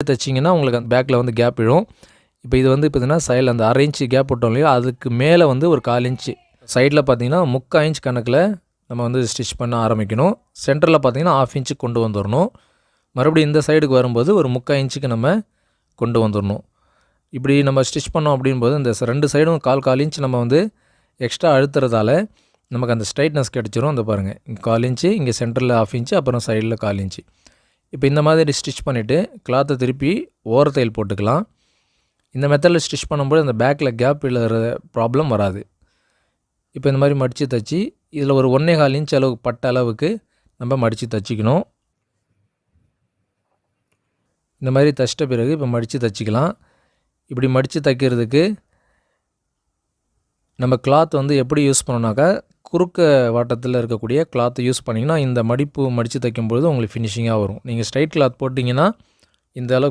தைச்சிங்கன்னா உங்களுக்கு அந்த பேக்கில் வந்து கேப் விழும். இப்போ இது வந்து பார்த்தீங்கன்னா சைடில் அந்த 1/2 இன்ச்சு கேப் விட்டோம் இல்லையா, அதுக்கு மேலே வந்து ஒரு 1/4 இன்ச்சு சைடில் பார்த்தீங்கன்னா 3/4 இன்ச் கணக்கில் நம்ம வந்து ஸ்டிச் பண்ண ஆரம்பிக்கணும். சென்டரில் பார்த்தீங்கன்னா 1/2 இன்ச்சுக்கு கொண்டு வந்துடணும். மறுபடியும் இந்த சைடுக்கு வரும்போது ஒரு 3/4 இன்ச்சுக்கு நம்ம கொண்டு வந்துடணும். இப்படி நம்ம ஸ்டிச் பண்ணோம் அப்படின்போது இந்த 2 சைடும் 1/4 இன்ச் நம்ம வந்து எக்ஸ்ட்ரா அழுத்துறதால நமக்கு அந்த ஸ்ட்ரைட்னஸ் கிடச்சிரும். அந்த பாருங்கள், இங்கே 1/4 இன்ச்சு, இங்கே சென்டரில் 1/2 இன்ச்சு, அப்புறம் சைடில் 1/4 இன்ச்சு. இப்போ இந்த மாதிரி ஸ்டிச் பண்ணிவிட்டு கிளாத்தை திருப்பி ஓரத்தையில் போட்டுக்கலாம். இந்த மெத்தடில் ஸ்டிச் பண்ணும்போது அந்த பேக்கில் கேப் விழுற ப்ராப்ளம் வராது. இப்போ இந்த மாதிரி மடித்து தைச்சி இதில் ஒரு 1.25 இன்ச் அளவுக்கு பட்ட அளவுக்கு நம்ம மடித்து தைச்சிக்கணும். இந்த மாதிரி தைச்சிட்ட பிறகு இப்போ மடித்து தைச்சிக்கலாம். இப்படி மடித்து தைக்கிறதுக்கு நம்ம கிளாத் வந்து எப்படி யூஸ் பண்ணோம்னாக்கா, குறுக்க வாட்டத்தில் இருக்கக்கூடிய கிளாத்தை யூஸ் பண்ணிங்கன்னா இந்த மடிப்பு மடித்து தைக்கும்பொழுது உங்களுக்கு ஃபினிஷிங்காக வரும். நீங்கள் ஸ்ட்ரைட் கிளாத் போட்டிங்கன்னா இந்த அளவுக்கு